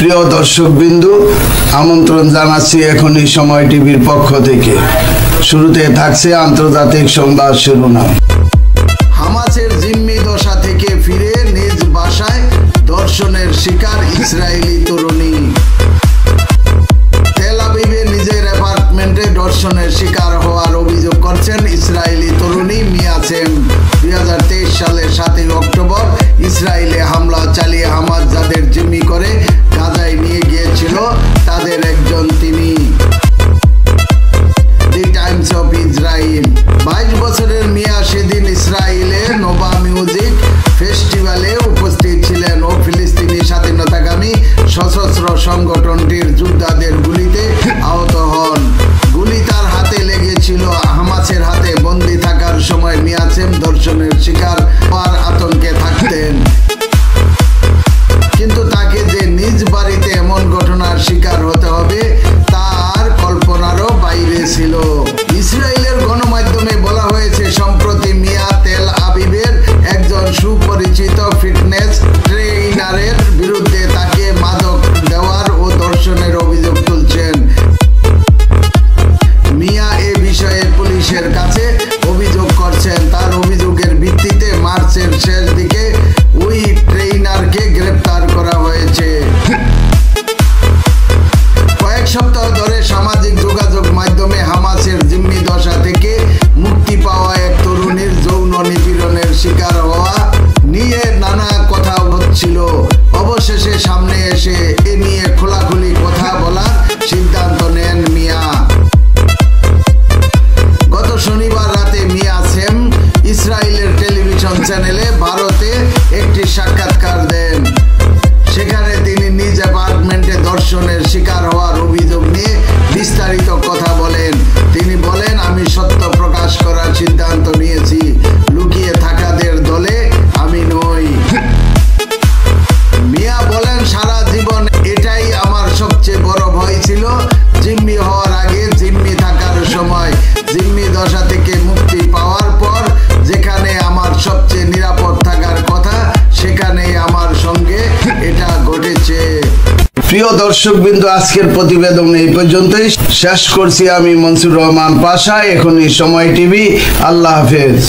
প্রিয় দর্শকবৃন্দু, আমন্ত্রণ জানাচ্ছি এখনই সময় টিভির পক্ষ থেকে। শুরুতে থাকছে আন্তর্জাতিক সংবাদ শিরোনাম। হামাসের জিম্মি দশা থেকে ফিরে নিজ বাসায় ধর্ষণের শিকার ইসরায়েলি তরুণী। তেল আবিবে নিজের অ্যাপার্টমেন্টে ধর্ষণের শিকার হওয়ার অভিযোগ করছেন ইসরায়েলি তরুণী মিয়া সেম। 2023 সালের 7 অক্টোবর ইসরায়েলে হামলা চালিয়ে হামাস যাদের জিম্মি করে গাজায় নিয়ে গিয়েছিল তাদের একজন তিনি। দি টাইমস অফ ইসরায়েল। 22 বছরের মিয়া সেদিন ইসরায়েলে নোভা মিউজিক ফেস্টিভ্যালে উপস্থিত ছিলেন ও ফিলিস্তিনি স্বাধীনতাকামী সশস্ত্র সংগঠনটির যোদ্ধাদের গুলিতে আহত হন। গুলি তার হাতে লেগেছিল। হামাসের হাতে বন্দী থাকার সময় মিয়া সেম ধর্ষণের শিকার হওয়ার আতঙ্কে থাকতেন, কিন্তু তাকে যে নিজ বাড়িতে এমন ঘটনার শিকার হতে হবে তার কল্পনারও বাইরে ছিল। ইসরায়েলের গণমাধ্যমে বলা হয়েছে, সম্প্রতি মিয়া তেল আবিবের একজন সুপরিচিত ফিটনেস ট্রেইনারের বিরুদ্ধে তাকে মাদক দেওয়ার ও ধর্ষণের অভিযোগ তুলছেন। মিয়া এ বিষয়ে পুলিশের কাছে অভিযোগ করছেন। তার অভিযোগের ভিত্তিতে মার্চের শেষ দিকে ওই ট্রেইনারকে গ্রেপ্তার করা হয়েছে। কয়েক সপ্তাহ ধরে সামাজিক যোগাযোগ মাধ্যমে হামাসের জিম্মি দশা থেকে মুক্তি পাওয়া এক তরুণীর যৌন নিপীড়নের শিকার হওয়া নিয়ে নানা কথা হচ্ছিল। অবশেষে সামনে এসে এ নিয়ে খোলাখুলি কথা বলার সিদ্ধান্ত নেন মিয়া। গত শনিবার রাতে মিয়া সেম ইসরায়েলের টেলিভিশন চ্যানেলে ভারতে একটি সাক্ষাৎকার দেন। সেখানে তিনি নিজ অ্যাপার্টমেন্টে ধর্ষণের শিকার হওয়ার অভিযোগ নিয়ে বিস্তারিত কথা বলেন। তিনি বলেন, আমি সত্য প্রকাশ করার সিদ্ধান্ত নিয়েছি। লুকিয়ে থাকাদের দলে আমি নই। মিয়া বলেন, সারা জীবন এটাই আমার সবচেয়ে বড় ভয় ছিল। জিম্মি হওয়ার আগে, জিম্মি থাকার সময়, জিম্মি দশা থেকে মুক্তি পাওয়ার পর যেখানে আমার সবচেয়ে নিরাপদ থাকার কথা সেখানেই আমার সঙ্গে এটা ঘটেছে। প্রিয় দর্শকবৃন্দু, আজকের প্রতিবেদন এই পর্যন্তই। শেষ করছি আমি মনসুর রহমান পাশা। এখনই সময় টিভি। আল্লাহ হাফেজ।